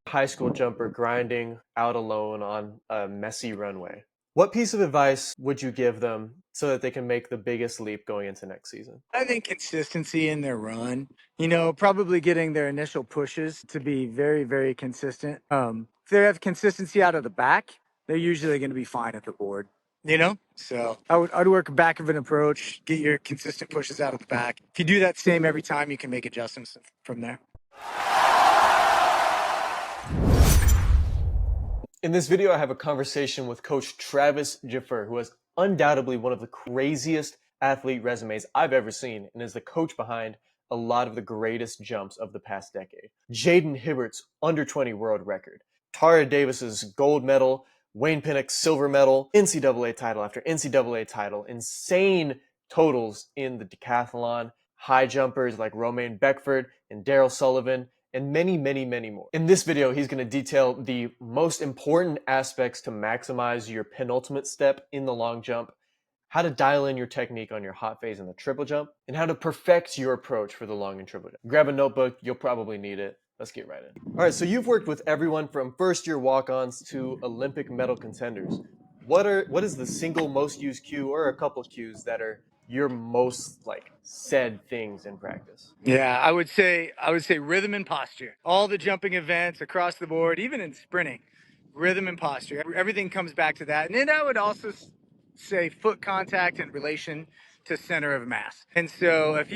high school jumper grinding out alone on a messy runway. What piece of advice would you give them so that they can make the biggest leap going into next season? I think consistency in their run, probably getting their initial pushes to be very, very consistent. If they have consistency out of the back, they're usually going to be fine at the board, So I'd work back of an approach, get your consistent pushes out of the back. If you do that same every time, you can make adjustments from there. In this video, I have a conversation with Coach Travis Geopfert, who has undoubtedly one of the craziest athlete resumes I've ever seen and is the coach behind a lot of the greatest jumps of the past decade. Jaden Hibbert's under 20 world record, Tara Davis's gold medal, Wayne Pinnock's silver medal, NCAA title after NCAA title, insane totals in the decathlon, high jumpers like Romain Beckford and Daryl Sullivan, and many, many, many more. In this video, he's going to detail the most important aspects to maximize your penultimate step in the long jump, how to dial in your technique on your hot phase in the triple jump, and how to perfect your approach for the long and triple jump. Grab a notebook, you'll probably need it. Let's get right in. All right, so you've worked with everyone from first-year walk-ons to Olympic medal contenders. What is the single most used cue or a couple cues that are your most said things in practice? Yeah, I would say rhythm and posture. All the jumping events across the board, even in sprinting, rhythm and posture. Everything comes back to that. And then I would also say foot contact in relation to center of mass. And so if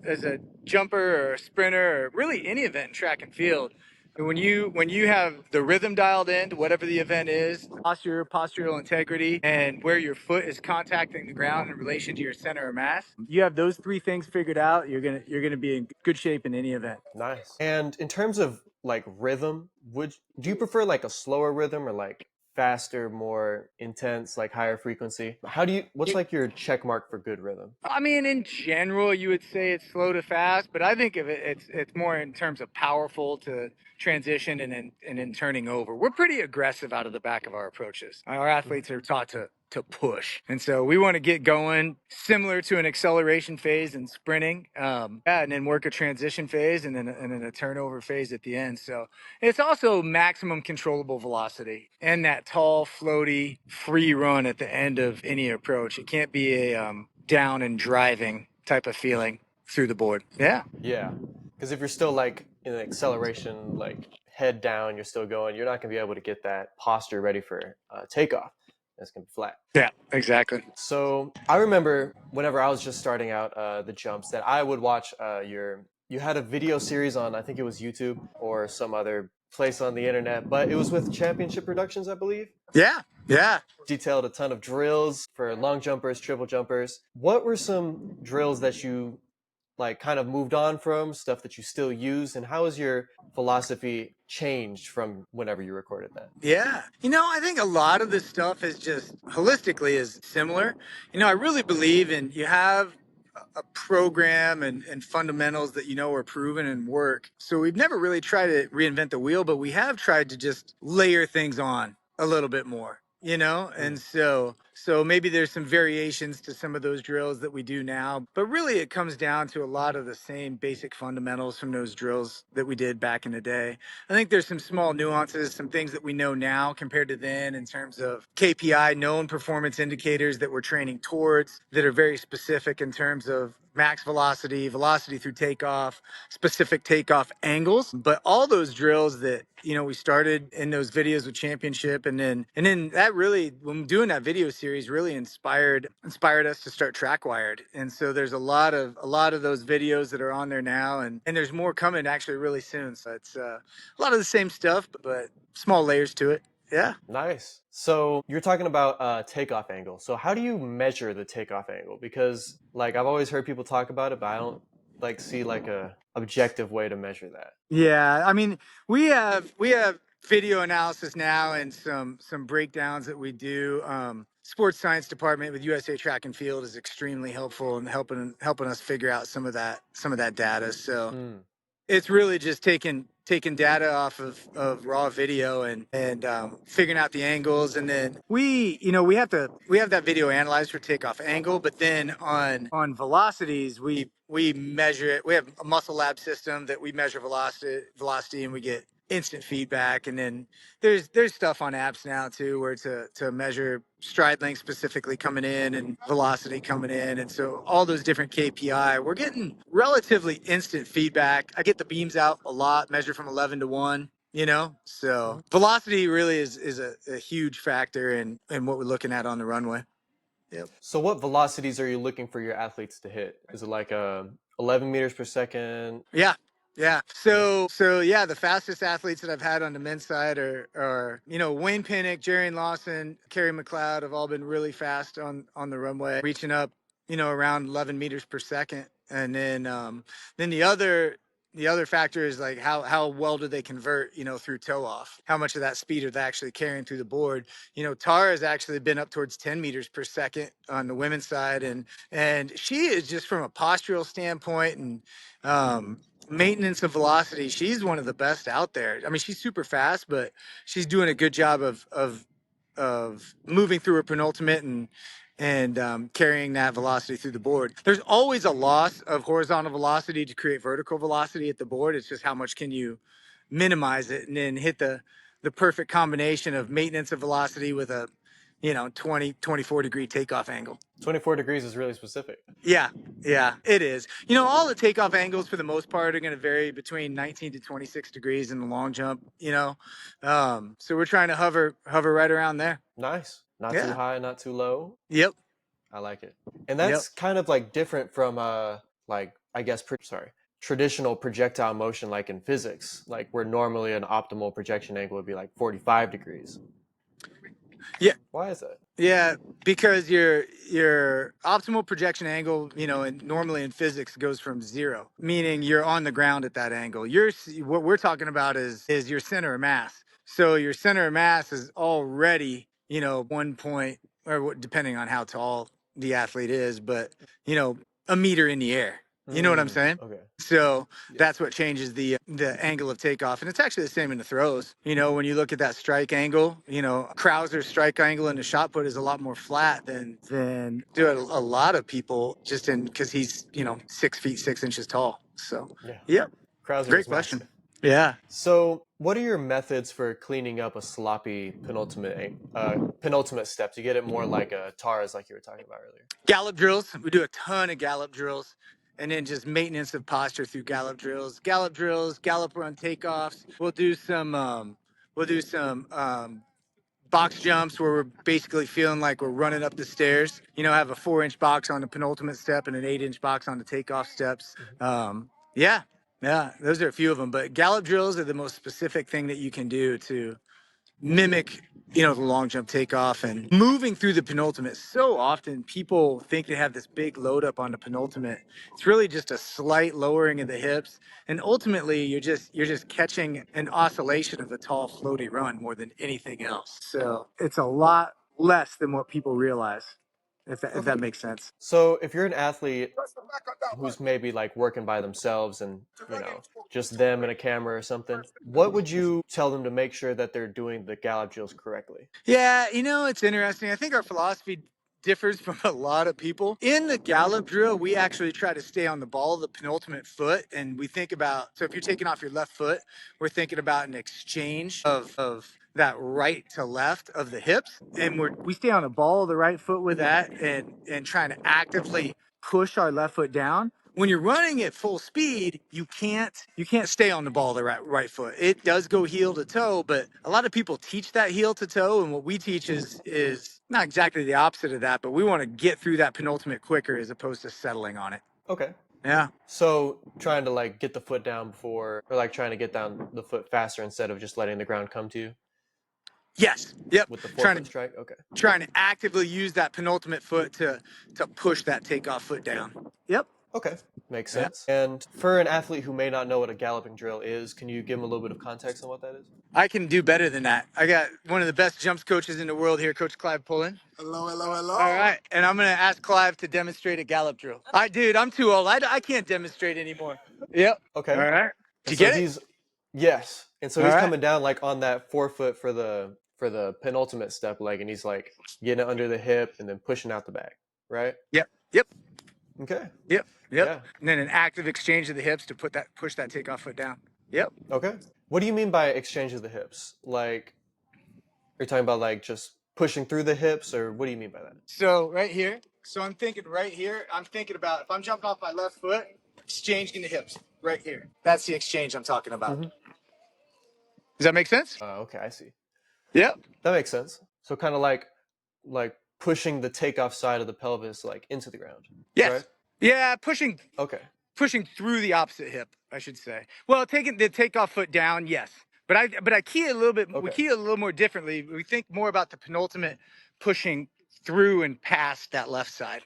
as a jumper or a sprinter or really any event in track and field, when you have the rhythm dialed in to whatever the event is, postural integrity, and where your foot is contacting the ground in relation to your center of mass, you have those three things figured out, you're gonna be in good shape in any event. Nice. And in terms of rhythm, do you prefer a slower rhythm or faster, more intense, higher frequency? What's your check mark for good rhythm? I mean, in general, you would say it's slow to fast, but I think of it's more in terms of powerful to transition and in turning over. We're pretty aggressive out of the back of our approaches. Our athletes are taught to push, and so we want to get going similar to an acceleration phase in sprinting, and then work a transition phase and then a turnover phase at the end. So it's also maximum controllable velocity and that tall, floaty, free run at the end of any approach. It can't be a down and driving type of feeling through the board. Yeah. Yeah, because if you're still in an acceleration, head down, you're still going, you're not going to be able to get that posture ready for takeoff. It's going to be flat. Yeah, exactly. So I remember whenever I was just starting out the jumps that I would watch you had a video series on, I think it was YouTube or some other place on the internet, but it was with Championship Productions, I believe. Yeah. Detailed a ton of drills for long jumpers, triple jumpers. What were some drills that you kind of moved on from, stuff that you still use, and how has your philosophy changed from whenever you recorded that? Yeah. I think a lot of this stuff is just holistically is similar. I really believe in you have a program and fundamentals that are proven and work. So we've never really tried to reinvent the wheel, but we have tried to just layer things on a little bit more, and so maybe there's some variations to some of those drills that we do now, but really it comes down to a lot of the same basic fundamentals from those drills that we did back in the day. I think there's some small nuances, some things that we know now compared to then in terms of KPI, known performance indicators that we're training towards that are very specific in terms of max velocity, velocity through takeoff, specific takeoff angles. But all those drills that we started in those videos with Championship, and then that really, when doing that video series, really inspired us to start Track Wired. And so there's a lot of those videos that are on there now, and there's more coming actually really soon. So it's a lot of the same stuff, but small layers to it. Yeah. Nice. So you're talking about takeoff angle. So how do you measure the takeoff angle? Because I've always heard people talk about it, but I don't see a objective way to measure that. Yeah, I mean, we have video analysis now and some breakdowns that we do. Sports science department with USA Track and Field is extremely helpful in helping us figure out some of that data. So it's really just taking data off of raw video and figuring out the angles, and then we have that video analyzed for takeoff angle, but then on velocities we measure it. We have a muscle lab system that we measure velocity, and we get instant feedback. And then there's stuff on apps now too, where to measure stride length specifically coming in and velocity coming in. And so all those different KPI, we're getting relatively instant feedback. I get the beams out a lot, measure from 11 to 1. So Mhm. velocity really is a huge factor in what we're looking at on the runway. Yep. So what velocities are you looking for your athletes to hit? Is it like 11 meters per second? Yeah. Yeah. Yeah. So yeah, the fastest athletes that I've had on the men's side are Wayne Pinnock, Jerry Lawson, Kerry McLeod have all been really fast on the runway, reaching up, around 11 meters per second. And then the other factor is like how well do they convert, through toe off? How much of that speed are they actually carrying through the board? Tara has actually been up towards 10 meters per second on the women's side, and she is just from a postural standpoint and maintenance of velocity, she's one of the best out there. I mean, she's super fast, but she's doing a good job of moving through her penultimate and carrying that velocity through the board. There's always a loss of horizontal velocity to create vertical velocity at the board. It's just how much can you minimize it and then hit the perfect combination of maintenance of velocity with a 24 degree takeoff angle. 24 degrees is really specific. Yeah, it is. All the takeoff angles for the most part are going to vary between 19 to 26 degrees in the long jump. So we're trying to hover right around there. Nice. Not too Yeah. high, not too low. Yep. I like it. And Yep. that's kind of like different from like I guess traditional projectile motion like in physics, like where normally an optimal projection angle would be like 45 degrees. Yeah. Why is that? Yeah, because your optimal projection angle, and normally in physics goes from 0, meaning you're on the ground at that angle. What we're talking about is your center of mass. So your center of mass is already, 1 point, or depending on how tall the athlete is, but a meter in the air. You know what I'm saying? Okay. So Yeah. that's what changes the angle of takeoff, and it's actually the same in the throws. When you look at that strike angle, Krauser's strike angle in the shot put is a lot more flat than do a lot of people just because he's 6 feet 6 inches tall. So Yeah. Krauser great was question. massive. Yeah. So, what are your methods for cleaning up a sloppy penultimate step to get it more like a Tara's, like you were talking about earlier? Gallop drills. We do a ton of gallop drills. And then just maintenance of posture through gallop drills, gallop run takeoffs. We'll do some box jumps where we're basically feeling like we're running up the stairs. Have a 4-inch box on the penultimate step and an 8-inch box on the takeoff steps. Yeah, those are a few of them. But gallop drills are the most specific thing that you can do to mimic the long jump takeoff and moving through the penultimate. So often people think they have this big load up on the penultimate. It's really just a slight lowering of the hips, and ultimately you're just catching an oscillation of a tall floaty run more than anything else. So it's a lot less than what people realize, if that makes sense. So, if you're an athlete who's maybe like working by themselves and, just them and a camera or something, what would you tell them to make sure that they're doing the gallop drills correctly? Yeah, it's interesting. I think our philosophy differs from a lot of people. In the gallop drill, we actually try to stay on the ball of the penultimate foot. And we think about, so if you're taking off your left foot, we're thinking about an exchange of that right to left of the hips. And we stay on the ball of the right foot with that and trying to actively push our left foot down. When you're running at full speed, you can't stay on the ball of the right foot. It does go heel to toe, but a lot of people teach that heel to toe, and what we teach is not exactly the opposite of that, but we want to get through that penultimate quicker as opposed to settling on it. Okay. Yeah. So, trying to like get the foot down before, or like trying to get down the foot faster instead of just letting the ground come to you Yes. Yep. with the Trying forefoot to strike? Okay. trying to actively use that penultimate foot to push that takeoff foot down. Yep. Okay, makes Yeah. sense. And for an athlete who may not know what a galloping drill is, can you give them a little bit of context on what that is? I can do better than that. I got one of the best jumps coaches in the world here, Coach Clive Pullen. Hello. All right, and I'm gonna ask Clive to demonstrate a gallop drill. Dude, I'm too old. I can't demonstrate anymore. Yep. Okay. All right. Did And you so get it? he's yes. And so All he's right. coming down like on that forefoot for the penultimate step leg, and he's like getting it under the hip and then pushing out the back, right? Yep. Yep. Okay. Yep. Yeah. And then an active exchange of the hips to push that takeoff foot down. Yep. Okay. What do you mean by exchange of the hips? Like, are you talking about like just pushing through the hips, or what do you mean by that? So right here. So I'm thinking right here. I'm thinking about if I'm jumping off my left foot, exchanging the hips right here. That's the exchange I'm talking about. Mm-hmm. Does that make sense? Okay, I see. Yep. That makes sense. So kind of like pushing the takeoff side of the pelvis like into the ground, Yes. correct? Yeah, pushing Okay. through the opposite hip, I should say. Well, taking the takeoff foot down, yes. But I key it a little bit. We Okay. key it a little more differently. We think more about the penultimate pushing through and past that left side.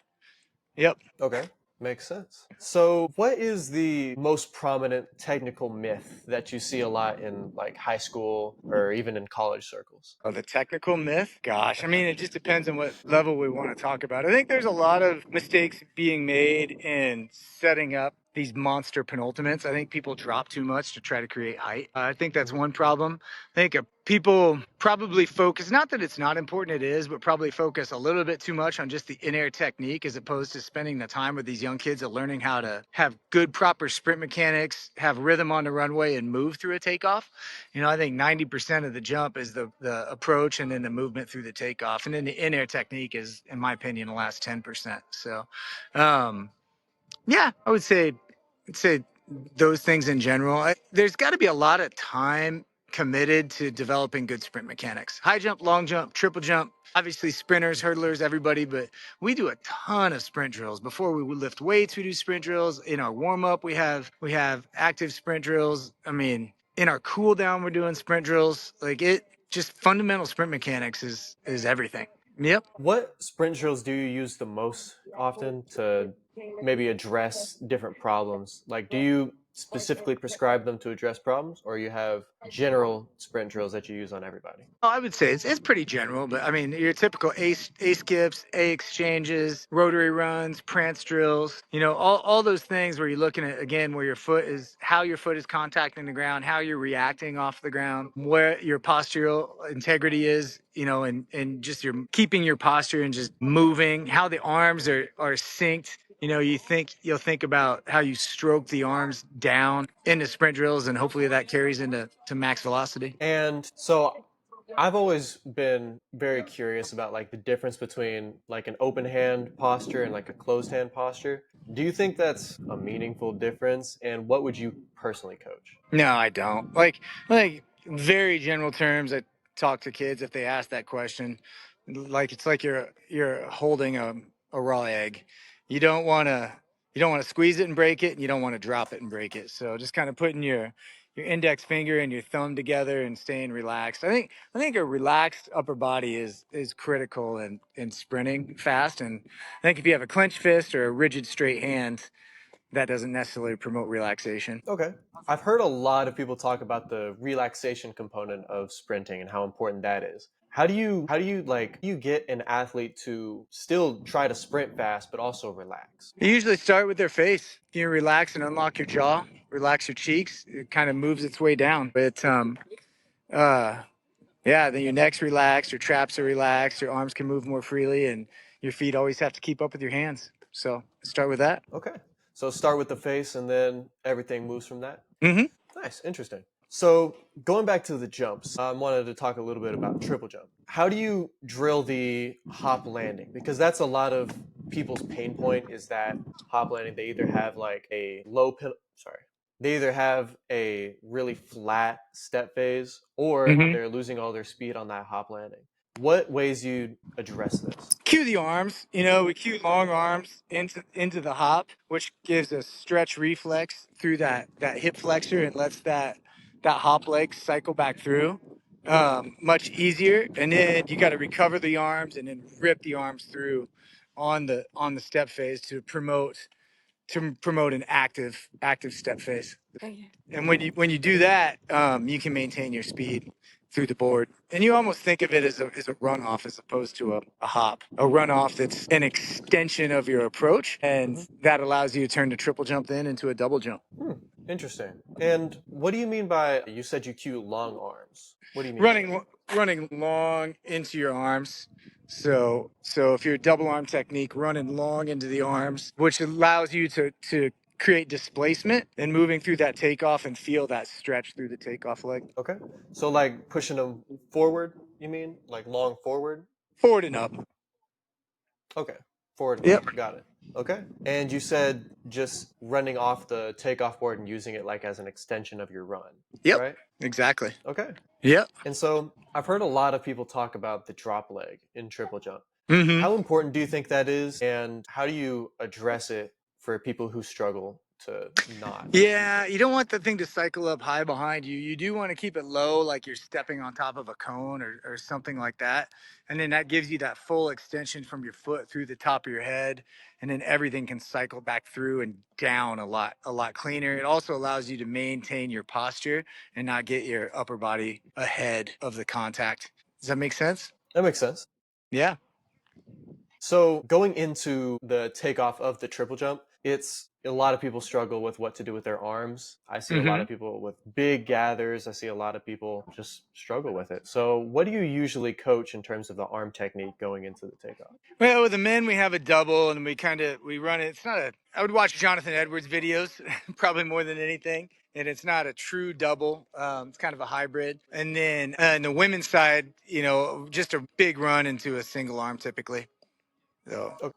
Yep. Okay. Makes sense. So, what is the most prominent technical myth that you see a lot in like high school or even in college circles? Oh, the technical myth? Gosh, I mean, it just depends on what level we want to talk about. I think there's a lot of mistakes being made in setting up these monster penultimates. I think people drop too much to try to create height. I think that's Mhm. one problem. I think people probably focus, not that it's not important, it is, but probably focus a little bit too much on just the in-air technique as opposed to spending the time with these young kids of learning how to have good, proper sprint mechanics, have rhythm on the runway, and move through a takeoff. I think 90% of the jump is the approach and then the movement through the takeoff. And then the in-air technique is, in my opinion, the last 10%. So, um, yeah, I'd say those things in general. There's got to be a lot of time committed to developing good sprint mechanics. High jump, long jump, triple jump. Obviously, sprinters, hurdlers, everybody, but we do a ton of sprint drills. Before we lift weights, we do sprint drills. In our warm up, we have active sprint drills. I mean, in our cool down, we're doing sprint drills. Like it, just fundamental sprint mechanics is everything. Yep. What sprint drills do you use the most often to maybe address different problems? Like, do you specifically prescribe them to address problems, or you have general sprint drills that you use on everybody? I would say it's pretty general, but I mean, your typical A skips, A exchanges, rotary runs, prance drills, all those things where you're looking at, again, where how your foot is contacting the ground, how you're reacting off the ground, where your postural integrity is, and just you're keeping your posture and just moving, how the arms are synced. You'll think about how you stroke the arms down into sprint drills, and hopefully that carries into max velocity. And so I've always been very curious about like the difference between like an open hand posture and like a closed hand posture. Do you think that's a meaningful difference? And what would you personally coach? No, I don't. Like very general terms, I talk to kids if they ask that question. Like it's like you're holding a raw egg. You don't want to squeeze it and break it, and you don't want to drop it and break it. So just kind of putting your index finger and your thumb together and staying relaxed. I think a relaxed upper body is critical in sprinting fast. And I think if you have a clenched fist or a rigid straight hand, that doesn't necessarily promote relaxation. Okay. I've heard a lot of people talk about the relaxation component of sprinting and how important that is. How do you get an athlete to still try to sprint fast but also relax? You usually start with their face. You relax and unlock your jaw, relax your cheeks. It kind of moves its way down. But uh, yeah, then your neck's relaxed, your traps are relaxed, your arms can move more freely, and your feet always have to keep up with your hands. So start with that. Okay. So start with the face and then everything moves from that. Mm-hmm. Nice, interesting. So going back to the jumps, I wanted to talk a little bit about triple jump. How do you drill the hop landing? Because that's a lot of people's pain point is that hop landing. They either have like a they either have a really flat step phase or Mm-hmm. they're losing all their speed on that hop landing. What ways do you address this? Cue the arms. We cue long arms into the hop, which gives a stretch reflex through that hip flexor and lets that hop leg cycle back through much easier. And then you got to recover the arms and then rip the arms through on the step phase to promote an active step phase. And when you do that, you can maintain your speed through the board. And you almost think of it as a runoff as opposed to a hop. A runoff that's an extension of your approach, and Hmm. that allows you to turn the triple jump then into a double jump. Interesting. And what do you mean by you said you cue long arms? What do you mean by that? Running long into your arms. So if you're double arm technique, running long into the arms, which allows you to create displacement and moving through that takeoff and feel that stretch through the takeoff leg. Okay. So like pushing them forward, you mean? Like long forward? Forward and up. Okay. Forward and up. Yep. Got it. Okay. And you said just running off the takeoff board and using it like as an extension of your run, Yep. right? Exactly. Okay. Yep. And so I've heard a lot of people talk about the drop leg in triple jump. Mm-hmm. How important do you think that is? And how do you address it for people who struggle to not use Yeah, it? you don't want the thing to cycle up high behind you. You do want to keep it low, like you're stepping on top of a cone or something like that. And then that gives you that full extension from your foot through the top of your head. And then everything can cycle back through and down a lot cleaner. It also allows you to maintain your posture and not get your upper body ahead of the contact. Does that make sense? That makes sense. Yeah. So going into the takeoff of the triple jump, it's a lot of people struggle with what to do with their arms. I see a lot Mm-hmm. of people with big gathers. I see a lot of people just struggle with it. So what do you usually coach in terms of the arm technique going into the takeoff? Well, with the men, we have a double, and we run it. It's not a. I would watch Jonathan Edwards videos, probably more than anything, and it's not a true double. It's kind of a hybrid. And then in the women's side, just a big run into a single arm typically. So, Okay.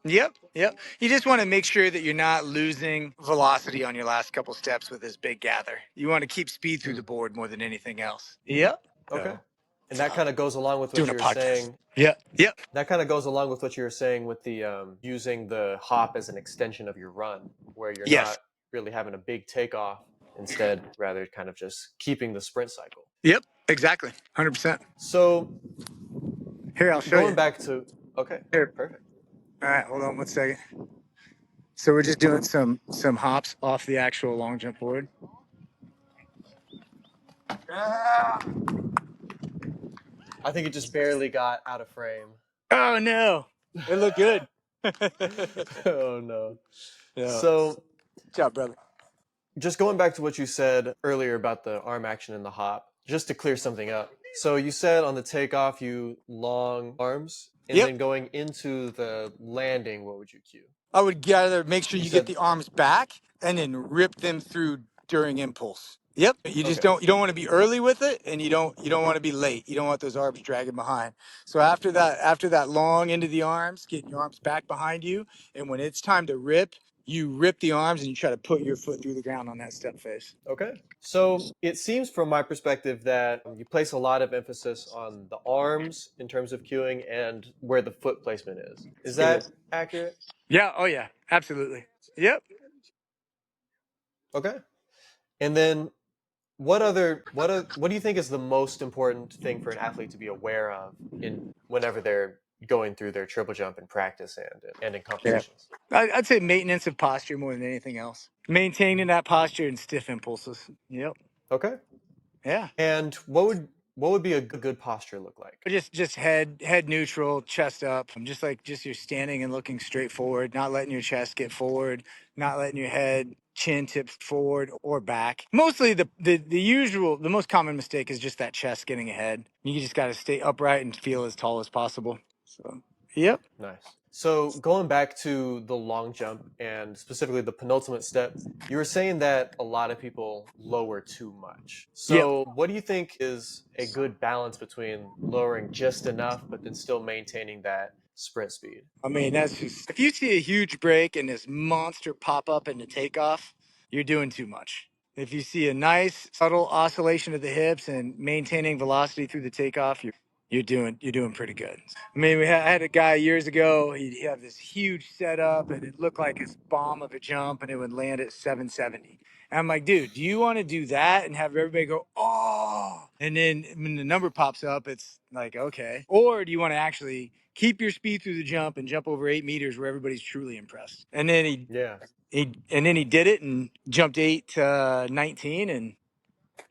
yep. You just want to make sure that you're not losing velocity on your last couple steps with this big gather. You want to keep speed through Hmm. the board more than anything else. Yep. Okay. So, And that kind of goes along with what doing a you were podcast. saying. Yep. That kind of goes along with what you were saying with the using the hop as an extension of your run, where you're Yes. not really having a big takeoff, instead, rather kind of just keeping the sprint cycle. Yep. Exactly. 100%. So Here, I'll show going you. back to, okay, Here. perfect. All right, hold on one second. So we're just doing some hops off the actual long jump board. Ah! I think it just barely got out of frame. Oh no, it looked good. Oh no. Yeah, So good job, brother. just going back to what you said earlier about the arm action and the hop, just to clear something up. So you said on the takeoff you long arms, and Yep. then going into the landing, what would you cue? I would gather, make sure You you get said the arms back and then rip them through during impulse. Yep. okay. You don't want to be early with it, and you don't want to be late. You don't want those arms dragging behind. So after that long into the arms, getting your arms back behind you, and when it's time to rip, you rip the arms and you try to put your foot through the ground on that step face. Okay. So it seems from my perspective that you place a lot of emphasis on the arms in terms of cueing and where the foot placement is. Is It that is. accurate? Yeah. Oh yeah. Absolutely. Yep. Okay. And then what do you think is the most important thing for an athlete to be aware of in whenever they're going through their triple jump in practice and in Yeah. competitions? I'd say maintenance of posture more than anything else. Maintaining that posture and stiff impulses. Yep. Okay. Yeah. And what would be a good posture look like? Just head neutral, chest up. Just you're standing and looking straight forward, not letting your chest get forward, not letting your head chin tip forward or back. Mostly the most common mistake is just that chest getting ahead. You just got to stay upright and feel as tall as possible. So, yep. Nice. So going back to the long jump and specifically the penultimate step, you were saying that a lot of people lower too much. Yep. So what do you think is a good balance between lowering just enough but then still maintaining that sprint speed? I mean, that's just if you see a huge break and this monster pop up into takeoff, you're doing too much. If you see a nice subtle oscillation of the hips and maintaining velocity through the takeoff, you're doing pretty good. I mean, I had a guy years ago. He'd have this huge setup, and it looked like his bomb of a jump, and it would land at 770. And I'm like, dude, do you want to do that and have everybody go, oh? And then when the number pops up, it's like, okay. Or do you want to actually keep your speed through the jump and jump over 8 meters where everybody's truly impressed? And then Yeah. he did it and jumped 8 to 19, and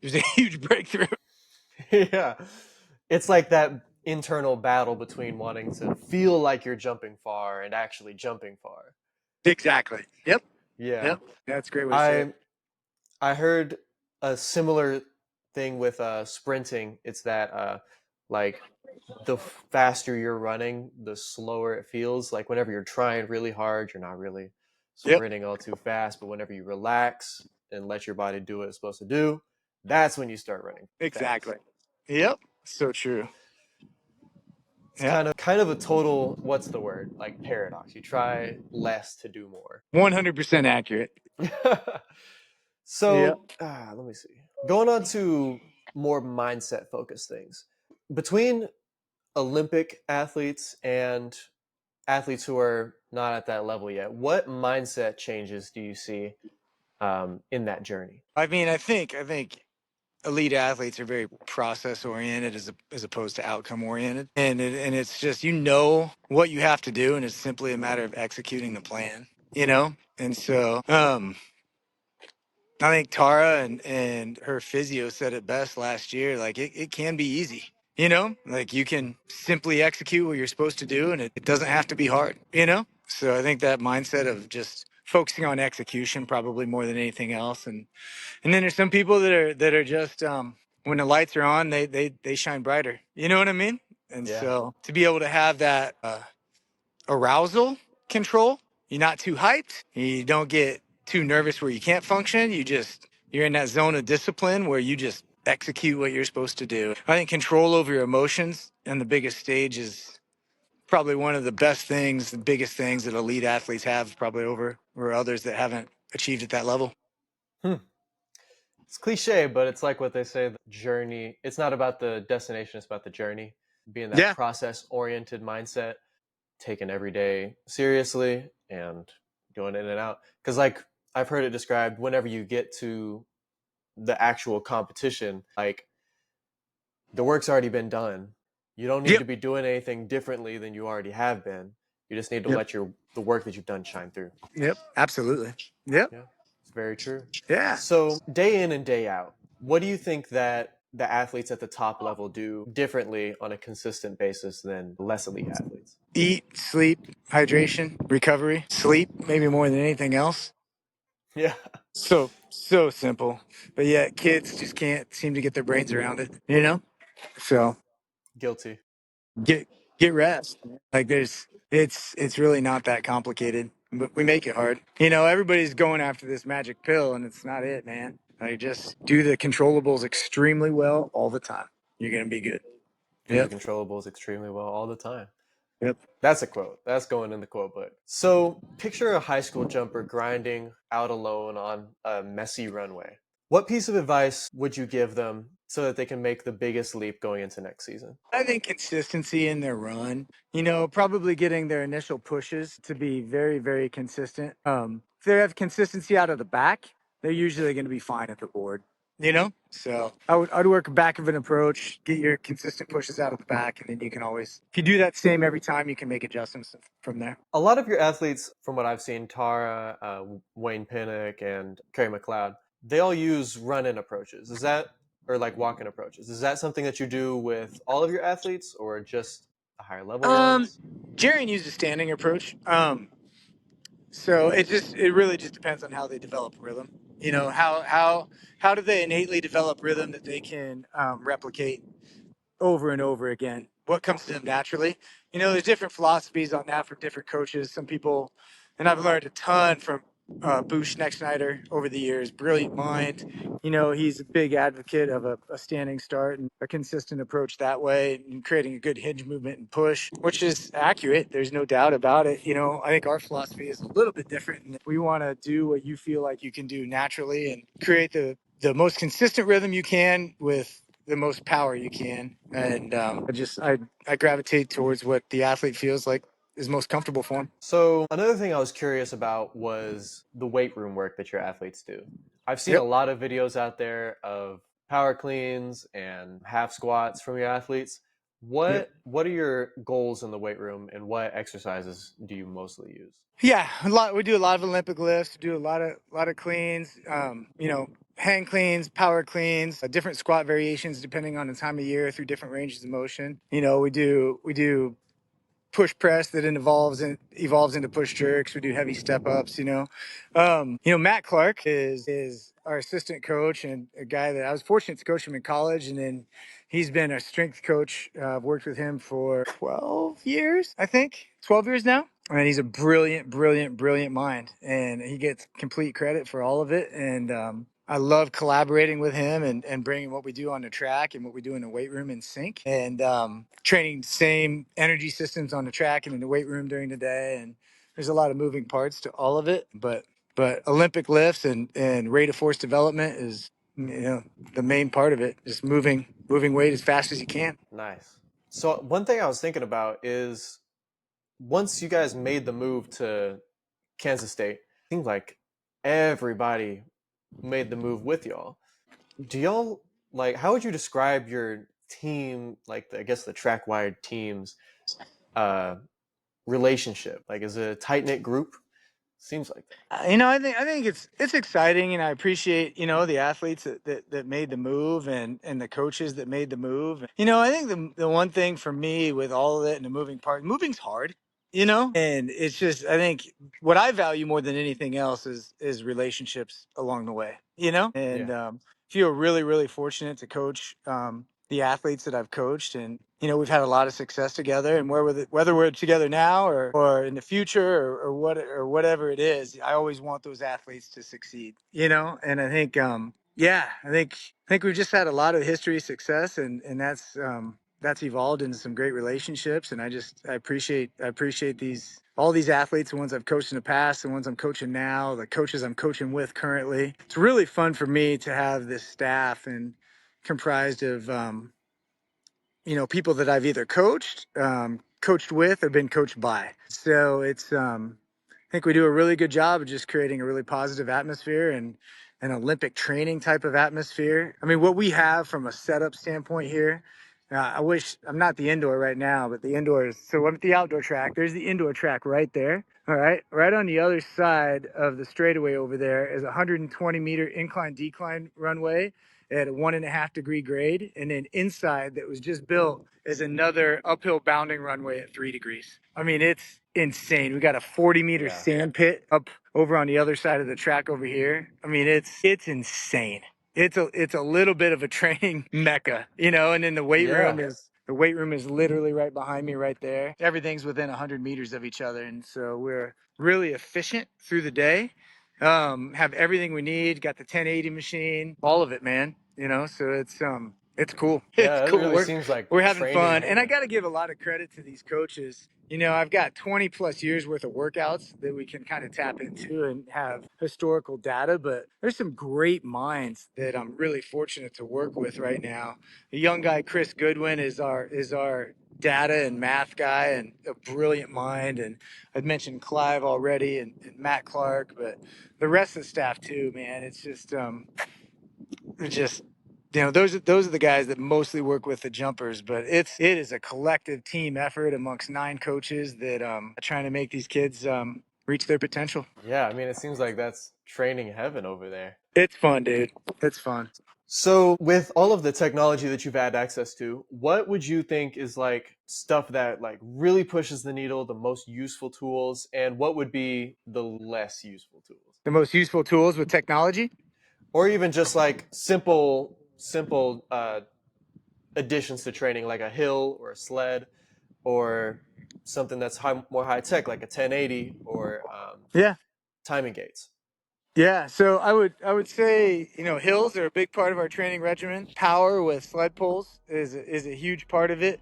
it was a huge breakthrough. Yeah. It's like that internal battle between wanting to feel like you're jumping far and actually jumping far. Exactly. Yep. Yeah. Yep. That's a great way to say it. I heard a similar thing with sprinting. It's that like the faster you're running, the slower it feels. Like whenever you're trying really hard, you're not really Yep. sprinting all too fast. But whenever you relax and let your body do what it's supposed to do, that's when you start running fast. Exactly. Yep. So true. It's Yeah. kind of a total, what's the word, like paradox. You try less to do more. 100% accurate. Yep. So let me see. Going on to more mindset focused things. Between Olympic athletes and athletes who are not at that level yet, what mindset changes do you see in that journey? I mean, I think elite athletes are very process oriented as opposed to outcome oriented, and it's just what you have to do, and it's simply a matter of executing the plan. And so I think Tara and her physio said it best last year. Like it can be easy. Like you can simply execute what you're supposed to do, and it doesn't have to be hard. So I think that mindset of just focusing on execution probably more than anything else, and then there's some people that are just when the lights are on, they shine brighter. You know what I mean? And Yeah. so to be able to have that arousal control, you're not too hyped, you don't get too nervous where you can't function. You're in that zone of discipline where you just execute what you're supposed to do. I think control over your emotions on the biggest stage is probably one of the best things, the biggest things that elite athletes have, probably over others that haven't achieved at that level. Hmm. It's cliche, but it's like what they say, the journey, it's not about the destination, it's about the journey. Being that Yeah. process oriented mindset, taking every day seriously and going in and out. Because, like, I've heard it described whenever you get to the actual competition, like, the work's already been done. You don't need Yep. to be doing anything differently than you already have been. You just need to Yep. let the work that you've done shine through. Yep. Absolutely. Yep. Yeah, it's very true. Yeah. So, day in and day out, what do you think that the athletes at the top level do differently on a consistent basis than less elite athletes? Eat, sleep, hydration, recovery, sleep, maybe more than anything else. Yeah, So simple. But yet kids just can't seem to get their brains around it. So guilty. get get rest. Like it's really not that complicated. But we make it hard. Everybody's going after this magic pill and it's not it, man. Like just do the controllables extremely well all the time. You're gonna be good. Do the Yep. controllables extremely well all the time. Yep. That's a quote. That's going in the quote book. So, picture a high school jumper grinding out alone on a messy runway. What piece of advice would you give them so that they can make the biggest leap going into next season? I think consistency in their run, probably getting their initial pushes to be very, very consistent. If they have consistency out of the back, they're usually going to be fine at the board. So I'd work a back of an approach, get your consistent pushes out of the back, and then you can always, if you do that same every time, you can make adjustments from there. A lot of your athletes, from what I've seen, Tara, Wayne Pinnock, and Kerry McLeod, they all use run-in approaches. Is that, or like walk-in approaches? Is that something that you do with all of your athletes, or just the higher level Um, ones? Jarian used a standing approach. So it really just depends on how they develop rhythm. How do they innately develop rhythm that they can replicate over and over again? What comes to them naturally? There's different philosophies on that from different coaches. Some people, and I've learned a ton from Boosh Schneider over the years. Brilliant mind. He's a big advocate of a standing start and a consistent approach that way, and creating a good hinge movement and push, which is accurate. There's no doubt about it. I think our philosophy is a little bit different. And we want to do what you feel like you can do naturally and create the most consistent rhythm you can with the most power you can. And I gravitate towards what the athlete feels like is most comfortable for him. So, another thing I was curious about was the weight room work that your athletes do. I've seen a Yep. lot of videos out there of power cleans and half squats from your athletes. Yep. What are your goals in the weight room and what exercises do you mostly use? Yeah, a lot. We do a lot of Olympic lifts. Do a lot of cleans. Hand cleans, power cleans, different squat variations depending on the time of year through different ranges of motion. We do push press that evolves into push jerks. We do heavy step ups. Matt Clark is our assistant coach and a guy that I was fortunate to coach him in college, and then he's been a strength coach. I've worked with him for 12 years, I think, 12 years now. And he's a brilliant, brilliant, brilliant mind, and he gets complete credit for all of it. And I love collaborating with him and bringing what we do on the track and what we do in the weight room in sync, and training same energy systems on the track and in the weight room during the day. And there's a lot of moving parts to all of it, but Olympic lifts and rate of force development is, the main part of it. Just moving weight as fast as you can. Nice. So one thing I was thinking about is once you guys made the move to Kansas State, it seems like everybody made the move with y'all. Do y'all like how would you describe your team, like I guess the track wired team's uh relationship? Like is it a tight knit group? Seems like that. I think it's exciting, and I appreciate the athletes that made the move, and the coaches that made the move. I think the one thing for me with all of it and the moving's hard, and it's just, I think what I value more than anything else is relationships along the way, and Yeah. feel really, really fortunate to coach the athletes that I've coached, and we've had a lot of success together. And whether we're together now or in the future, or whatever it is, I always want those athletes to succeed. And I think I think we've just had a lot of history of success, and that's evolved into some great relationships. And I appreciate all these athletes, the ones I've coached in the past, the ones I'm coaching now, the coaches I'm coaching with currently. It's really fun for me to have this staff and comprised of people that I've either coached with, or been coached by. So I think we do a really good job of just creating a really positive atmosphere and an Olympic training type of atmosphere. I mean, what we have from a setup standpoint here, I wish I'm not the indoor right now, but the indoor is, so I'm at the outdoor track. There's the indoor track right there. All right on the other side of the straightaway over there is a 120-meter incline decline runway at a 1.5-degree grade. And then inside, that was just built, is another uphill bounding runway at 3 degrees. I mean, it's insane. We got a 40-meter Yeah. sand pit up over on the other side of the track over here. I mean, it's insane. It's a little bit of a training mecca, and then the weight Yeah. room is literally right behind me right there. Everything's within 100 meters of each other, and so we're really efficient through the day. Have everything we need, got the 1080 machine, all of it, man. So it's cool. It's Yeah, it cool. really seems like We're having training fun. And I heaven. got to give a lot of credit to these coaches. I've got 20 plus years worth of workouts that we can kind of tap into and have historical data, but there's some great minds that I'm really fortunate to work with right now. The young guy, Chris Goodwin, is our data and math guy, and a brilliant mind. And I've mentioned Clive already, and Matt Clark, but the rest of the staff too, man. It's just those are the guys that mostly work with the jumpers, but it is a collective team effort amongst 9 coaches that are trying to make these kids reach their potential. Yeah, I mean it seems like that's training heaven over there. It's fun, dude. It's fun. So, with all of the technology that you've had access to, what would you think is like stuff that like really pushes the needle, the most useful tools, and what would be the less useful tools? The most useful tools with technology. Or even just like simple additions to training, like a hill or a sled, or something that's more high tech, like a 1080 or Yeah. timing gates. Yeah, so I would say hills are a big part of our training regimen. Power with sled pulls is a huge part of it.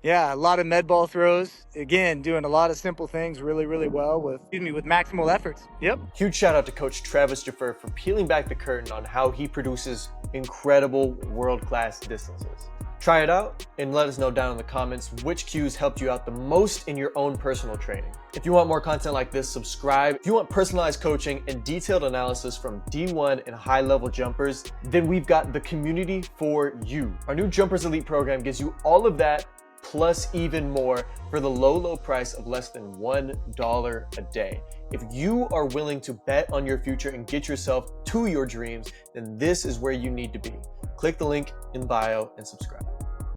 Yeah, a lot of med ball throws. Again, doing a lot of simple things really, really well with maximal efforts. Yep. Huge shout out to Coach Travis Geopfert for peeling back the curtain on how he produces incredible world-class distances. Try it out and let us know down in the comments which cues helped you out the most in your own personal training. If you want more content like this, subscribe. If you want personalized coaching and detailed analysis from D1 and high-level jumpers, then we've got the community for you. Our new Jumpers Elite program gives you all of that plus even more for the low price of less than $1 a day. If you are willing to bet on your future and get yourself to your dreams, then this is where you need to be. Click the link in bio and subscribe.